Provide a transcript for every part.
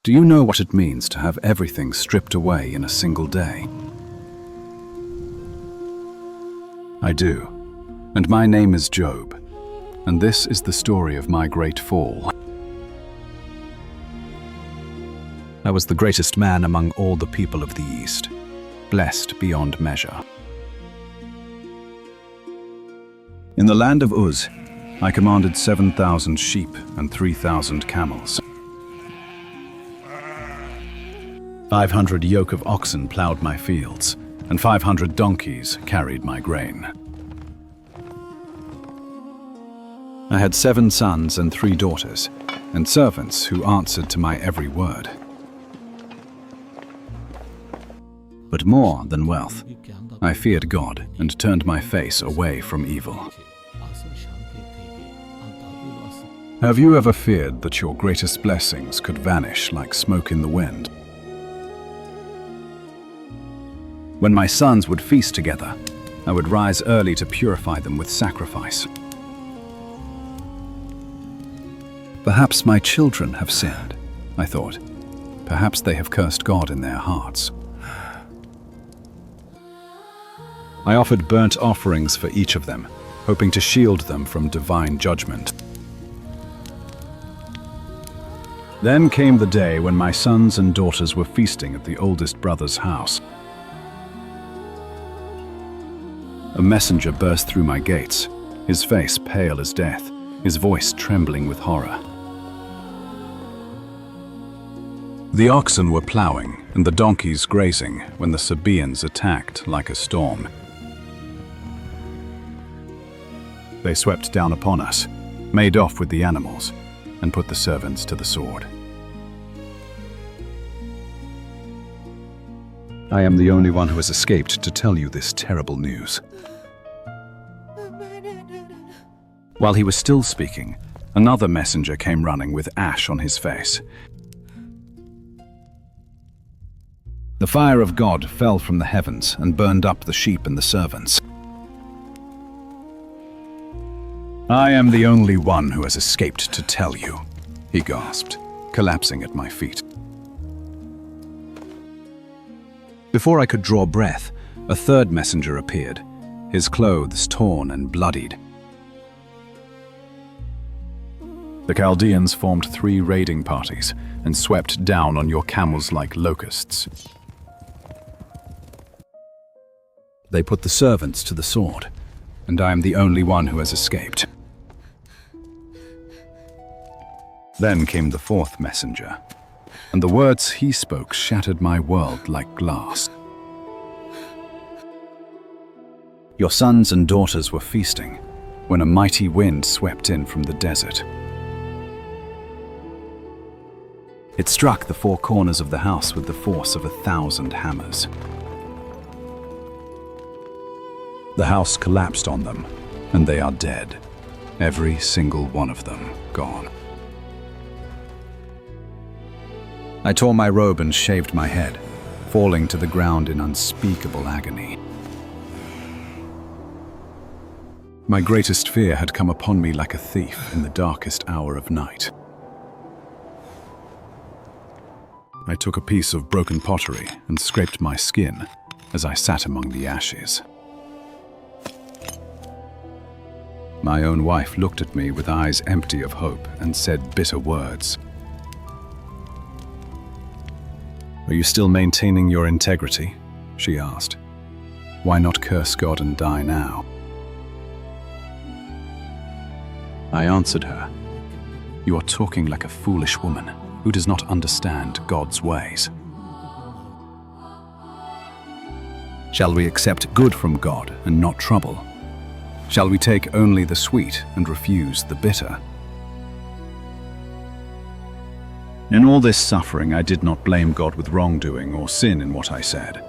Do you know what it means to have everything stripped away in a single day? I do, and my name is Job, and this is the story of my great fall. I was the greatest man among all the people of the East, blessed beyond measure. In the land of Uz, I commanded 7,000 sheep and 3,000 camels. 500 yoke of oxen plowed my fields, and 500 donkeys carried my grain. I had 7 sons and 3 daughters, and servants who answered to my every word. But more than wealth, I feared God and turned my face away from evil. Have you ever feared that your greatest blessings could vanish like smoke in the wind? When my sons would feast together, I would rise early to purify them with sacrifice. Perhaps my children have sinned, I thought. Perhaps they have cursed God in their hearts. I offered burnt offerings for each of them, hoping to shield them from divine judgment. Then came the day when my sons and daughters were feasting at the oldest brother's house. A messenger burst through my gates, his face pale as death, his voice trembling with horror. The oxen were plowing and the donkeys grazing when the Sabaeans attacked like a storm. They swept down upon us, made off with the animals, and put the servants to the sword. I am the only one who has escaped to tell you this terrible news. While he was still speaking, another messenger came running with ash on his face. The fire of God fell from the heavens and burned up the sheep and the servants. I am the only one who has escaped to tell you, he gasped, collapsing at my feet. Before I could draw breath, a third messenger appeared, his clothes torn and bloodied. The Chaldeans formed 3 raiding parties and swept down on your camels like locusts. They put the servants to the sword, and I am the only one who has escaped. Then came the 4th messenger, and the words he spoke shattered my world like glass. Your sons and daughters were feasting when a mighty wind swept in from the desert. It struck the 4 corners of the house with the force of 1,000 hammers. The house collapsed on them, and they are dead, every single one of them gone. I tore my robe and shaved my head, falling to the ground in unspeakable agony. My greatest fear had come upon me like a thief in the darkest hour of night. I took a piece of broken pottery and scraped my skin as I sat among the ashes. My own wife looked at me with eyes empty of hope and said bitter words. "Are you still maintaining your integrity?" she asked. "Why not curse God and die now?" I answered her, "You are talking like a foolish woman who does not understand God's ways. Shall we accept good from God and not trouble? Shall we take only the sweet and refuse the bitter?" In all this suffering, I did not blame God with wrongdoing or sin in what I said.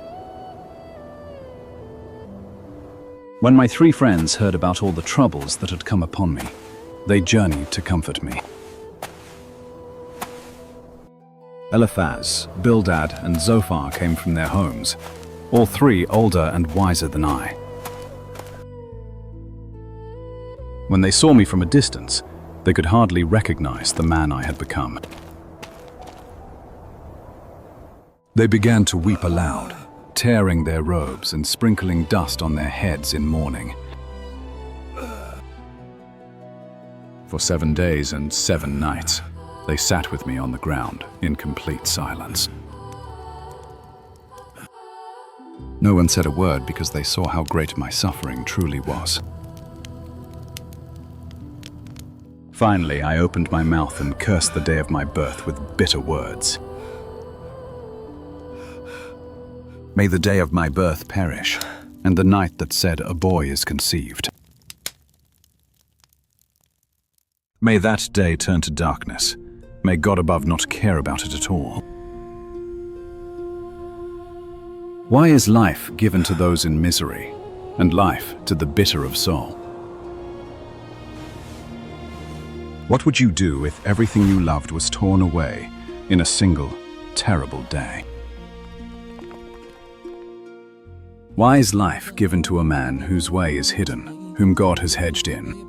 When my 3 friends heard about all the troubles that had come upon me, they journeyed to comfort me. Eliphaz, Bildad, and Zophar came from their homes, all 3 older and wiser than I. When they saw me from a distance, they could hardly recognize the man I had become. They began to weep aloud, tearing their robes and sprinkling dust on their heads in mourning. For 7 days and 7 nights, they sat with me on the ground in complete silence. No one said a word because they saw how great my suffering truly was. Finally, I opened my mouth and cursed the day of my birth with bitter words. May the day of my birth perish, and the night that said a boy is conceived. May that day turn to darkness. May God above not care about it at all. Why is life given to those in misery, and life to the bitter of soul? What would you do if everything you loved was torn away in a single, terrible day? Why is life given to a man whose way is hidden, whom God has hedged in?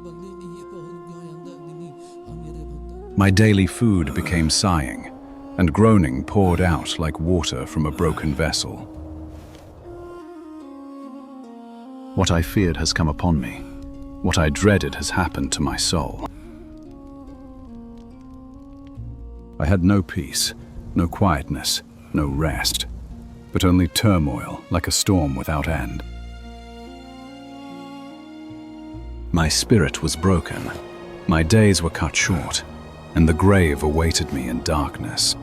My daily food became sighing, and groaning poured out like water from a broken vessel. What I feared has come upon me. What I dreaded has happened to my soul. I had no peace, no quietness, no rest, but only turmoil like a storm without end. My spirit was broken, my days were cut short, and the grave awaited me in darkness.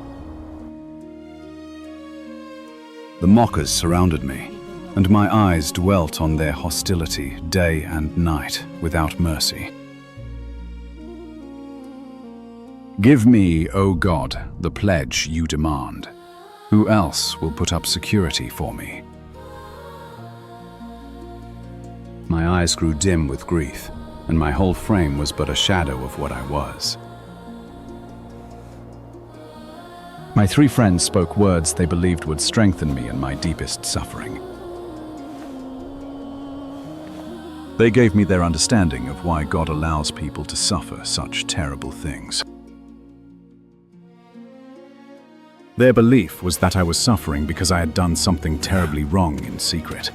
The mockers surrounded me, and my eyes dwelt on their hostility day and night without mercy. Give me, O God, the pledge you demand. Who else will put up security for me? My eyes grew dim with grief, and my whole frame was but a shadow of what I was. My 3 friends spoke words they believed would strengthen me in my deepest suffering. They gave me their understanding of why God allows people to suffer such terrible things. Their belief was that I was suffering because I had done something terribly wrong in secret.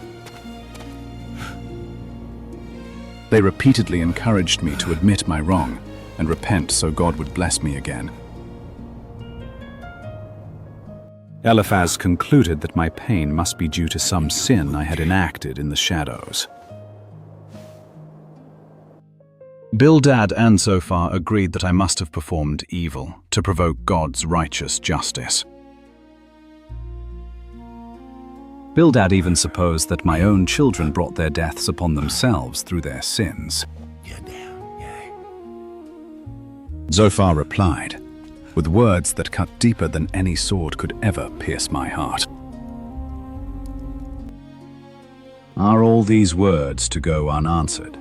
They repeatedly encouraged me to admit my wrong and repent so God would bless me again. Eliphaz concluded that my pain must be due to some sin I had enacted in the shadows. Bildad and Zophar agreed that I must have performed evil to provoke God's righteous justice. Bildad even supposed that my own children brought their deaths upon themselves through their sins. Zophar replied, with words that cut deeper than any sword could ever pierce my heart. Are all these words to go unanswered?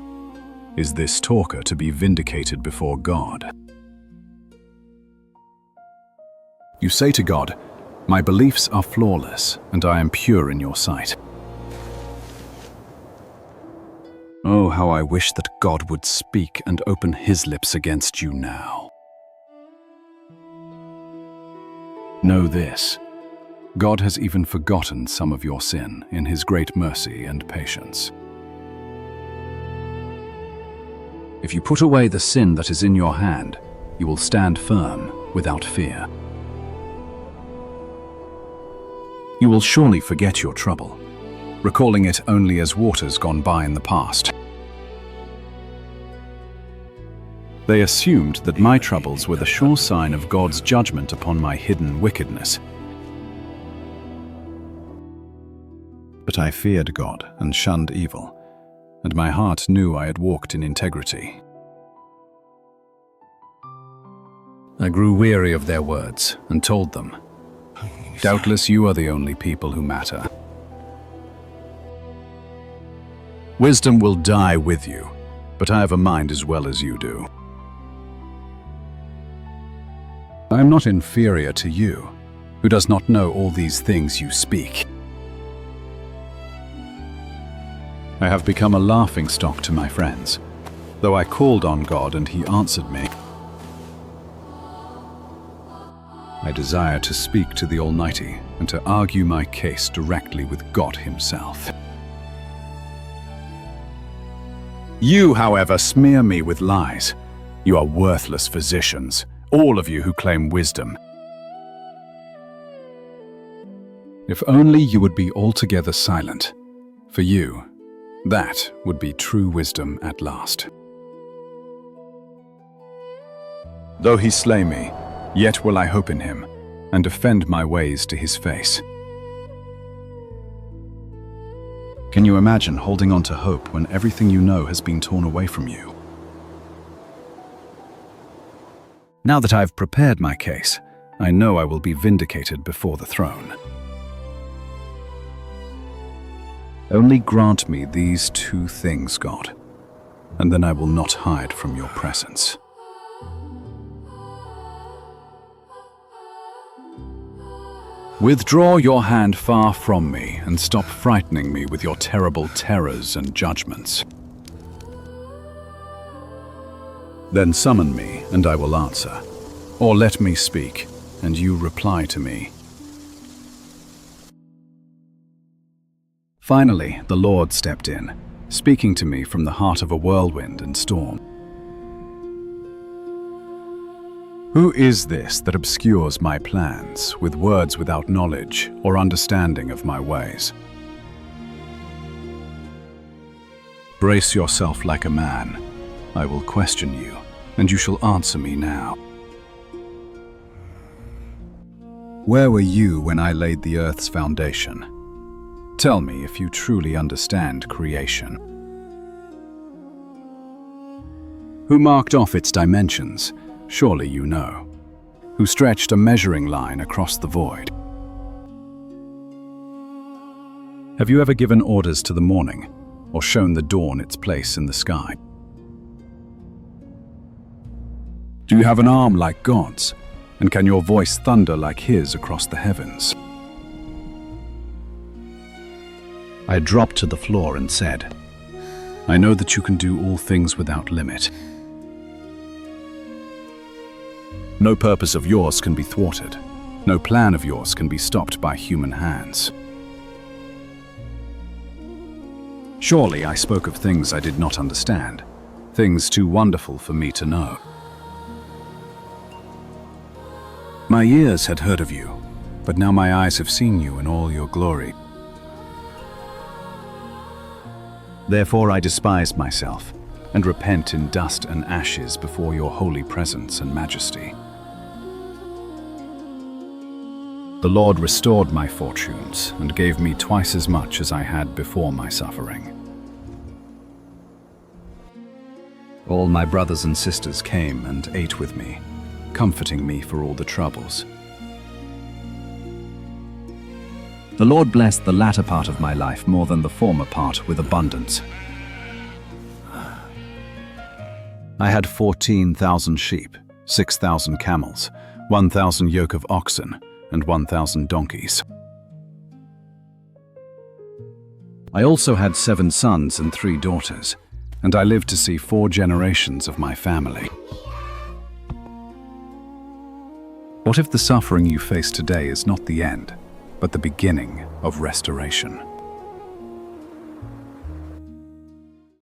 Is this talker to be vindicated before God? You say to God, my beliefs are flawless, and I am pure in your sight. Oh, how I wish that God would speak and open his lips against you now. Know this, God has even forgotten some of your sin in his great mercy and patience. If you put away the sin that is in your hand, you will stand firm without fear. You will surely forget your trouble, recalling it only as waters gone by in the past. They assumed that my troubles were the sure sign of God's judgment upon my hidden wickedness. But I feared God and shunned evil, and my heart knew I had walked in integrity. I grew weary of their words and told them, doubtless you are the only people who matter. Wisdom will die with you, but I have a mind as well as you do. I am not inferior to you, who does not know all these things you speak. I have become a laughingstock to my friends, though I called on God and he answered me. I desire to speak to the Almighty and to argue my case directly with God Himself. You, however, smear me with lies. You are worthless physicians, all of you who claim wisdom. If only you would be altogether silent. For you, that would be true wisdom at last. Though he slay me, yet will I hope in him, and defend my ways to his face. Can you imagine holding on to hope when everything you know has been torn away from you? Now that I've prepared my case, I know I will be vindicated before the throne. Only grant me these two things, God, and then I will not hide from your presence. Withdraw your hand far from me and stop frightening me with your terrible terrors and judgments. Then summon me, and I will answer, or let me speak, and you reply to me. Finally, the Lord stepped in, speaking to me from the heart of a whirlwind and storm. Who is this that obscures my plans with words without knowledge or understanding of my ways? Brace yourself like a man. I will question you, and you shall answer me now. Where were you when I laid the earth's foundation? Tell me if you truly understand creation. Who marked off its dimensions? Surely you know. Who stretched a measuring line across the void? Have you ever given orders to the morning, or shown the dawn its place in the sky? Do you have an arm like God's, and can your voice thunder like His across the heavens? I dropped to the floor and said, I know that you can do all things without limit. No purpose of yours can be thwarted. No plan of yours can be stopped by human hands. Surely I spoke of things I did not understand, things too wonderful for me to know. My ears had heard of you, but now my eyes have seen you in all your glory. Therefore I despise myself and repent in dust and ashes before your holy presence and majesty. The Lord restored my fortunes and gave me twice as much as I had before my suffering. All my brothers and sisters came and ate with me, comforting me for all the troubles. The Lord blessed the latter part of my life more than the former part with abundance. I had 14,000 sheep, 6,000 camels, 1,000 yoke of oxen, and 1,000 donkeys. I also had 7 sons and 3 daughters, and I lived to see 4 generations of my family. What if the suffering you face today is not the end, but the beginning of restoration?